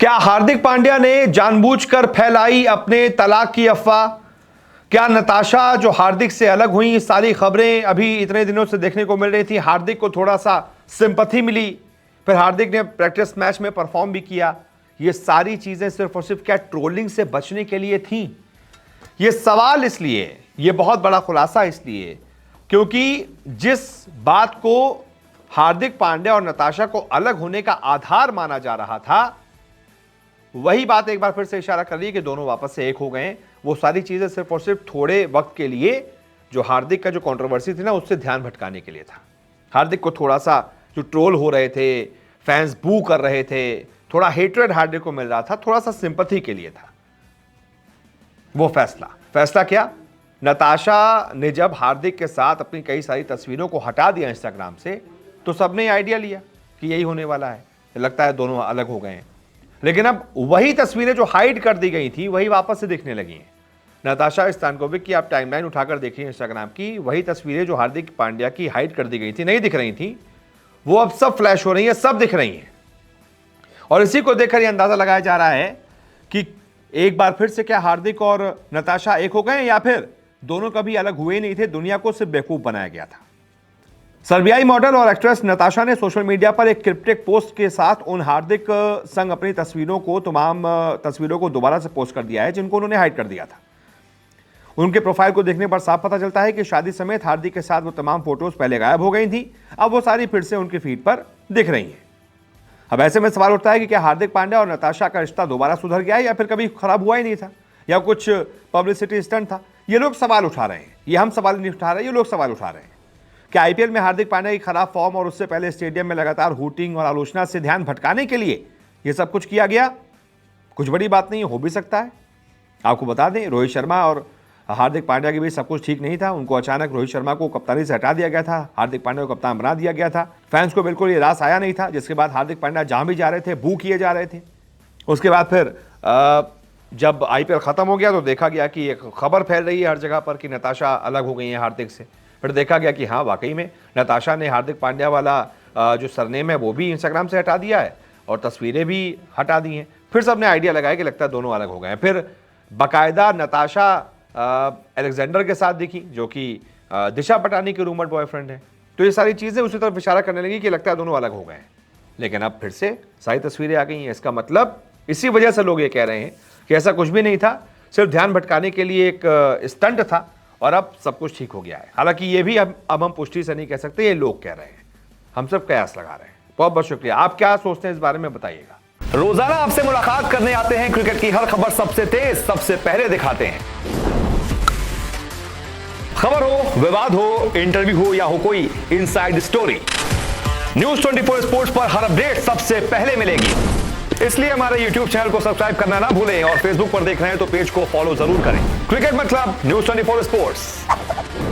क्या हार्दिक पांड्या ने जानबूझकर फैलाई अपने तलाक की अफवाह? क्या नताशा जो हार्दिक से अलग हुई, ये सारी खबरें अभी इतने दिनों से देखने को मिल रही थी। हार्दिक को थोड़ा सा सिंपैथी मिली, फिर हार्दिक ने प्रैक्टिस मैच में परफॉर्म भी किया। ये सारी चीजें सिर्फ और सिर्फ क्या ट्रोलिंग से बचने के लिए थी? ये सवाल इसलिए, ये बहुत बड़ा खुलासा इसलिए क्योंकि जिस बात को हार्दिक पांड्या और नताशा को अलग होने का आधार माना जा रहा था, वही बात एक बार फिर से इशारा कर रही है कि दोनों वापस से एक हो गए। वो सारी चीजें सिर्फ और सिर्फ थोड़े वक्त के लिए, जो हार्दिक का जो कंट्रोवर्सी थी ना, उससे ध्यान भटकाने के लिए था। हार्दिक को थोड़ा सा जो ट्रोल हो रहे थे, फैंस बू कर रहे थे, थोड़ा हेट्रेड हार्दिक को मिल रहा था, थोड़ा सा सिंपैथी के लिए था वो फैसला क्या? नताशा ने जब हार्दिक के साथ अपनी कई सारी तस्वीरों को हटा दिया इंस्टाग्राम से, तो सबने आइडिया लिया कि यही होने वाला है, लगता है दोनों अलग हो गए हैं। लेकिन अब वही तस्वीरें जो हाइड कर दी गई थी, वही वापस से दिखने लगी हैं। नताशा स्तानकोविक की आप टाइमलाइन उठाकर देखिए इंस्टाग्राम की, वही तस्वीरें जो हार्दिक पांड्या की हाइड कर दी गई थी, नहीं दिख रही थी, वो अब सब फ्लैश हो रही है, सब दिख रही हैं। और इसी को देखकर यह अंदाजा लगाया जा रहा है कि एक बार फिर से क्या हार्दिक और नताशा एक हो गए, या फिर दोनों कभी अलग हुए नहीं थे, दुनिया को सिर्फ बेवकूफ बनाया गया था। सर्बियाई मॉडल और एक्ट्रेस नताशा ने सोशल मीडिया पर एक क्रिप्टिक पोस्ट के साथ उन हार्दिक संग अपनी तमाम तस्वीरों को दोबारा से पोस्ट कर दिया है जिनको उन्होंने हाइड कर दिया था। उनके प्रोफाइल को देखने पर साफ पता चलता है कि शादी समेत हार्दिक के साथ वो तमाम फोटोज पहले गायब हो गई थी, अब वो सारी फिर से उनके फीड पर दिख रही हैं। अब ऐसे में सवाल उठता है कि क्या हार्दिक पांड्या और नताशा का रिश्ता दोबारा सुधर गया है, या फिर कभी खराब हुआ ही नहीं था, या कुछ पब्लिसिटी स्टंट था? ये लोग सवाल उठा रहे हैं, ये हम सवाल नहीं उठा रहे, ये लोग सवाल उठा रहे हैं। क्या आईपीएल में हार्दिक पांड्या की खराब फॉर्म और उससे पहले स्टेडियम में लगातार हूटिंग और आलोचना से ध्यान भटकाने के लिए यह सब कुछ किया गया? कुछ बड़ी बात नहीं, हो भी सकता है। आपको बता दें, रोहित शर्मा और हार्दिक पांड्या के बीच सब कुछ ठीक नहीं था। उनको अचानक रोहित शर्मा को कप्तानी से हटा दिया गया था, हार्दिक पांड्या को कप्तान बना दिया गया था। फैंस को बिल्कुल ये रास आया नहीं था, जिसके बाद हार्दिक पांड्या जहां भी जा रहे थे बू किए जा रहे थे। उसके बाद फिर जब आईपीएल खत्म हो गया तो देखा गया कि एक खबर फैल रही है हर जगह पर कि नताशा अलग हो गई है हार्दिक से। फिर देखा गया कि हाँ, वाकई में नताशा ने हार्दिक पांड्या वाला जो सरनेम है वो भी इंस्टाग्राम से हटा दिया है और तस्वीरें भी हटा दी हैं। फिर सबने आइडिया लगाया कि लगता है दोनों अलग हो गए हैं। फिर बाकायदा नताशा अलेक्जेंडर के साथ दिखी, जो कि दिशा पटानी के रूमर बॉयफ्रेंड है। तो ये सारी चीज़ें उसी तरफ इशारा करने लगी कि लगता है दोनों अलग हो गए हैं। लेकिन अब फिर से सारी तस्वीरें आ गई हैं। इसका मतलब इसी वजह से लोग ये कह रहे हैं कि ऐसा कुछ भी नहीं था, सिर्फ ध्यान भटकाने के लिए एक स्टंट था और अब सब कुछ ठीक हो गया है। हालांकि ये भी अब हम पुष्टि से नहीं कह सकते, ये लोग कह रहे हैं, हम सब कयास लगा रहे हैं। बहुत बहुत शुक्रिया। आप क्या सोचते हैं इस बारे में, बताइएगा। रोजाना आपसे मुलाकात करने आते हैं, क्रिकेट की हर खबर सबसे तेज, सबसे पहले दिखाते हैं। खबर हो, विवाद हो, इंटरव्यू हो या हो कोई इनसाइड स्टोरी, न्यूज 24 स्पोर्ट्स पर हर अपडेट सबसे पहले मिलेगी। इसलिए हमारे YouTube चैनल को सब्सक्राइब करना ना भूलें और Facebook पर देख रहे हैं तो पेज को फॉलो जरूर करें। क्रिकेट मतलब न्यूज 24 स्पोर्ट्स।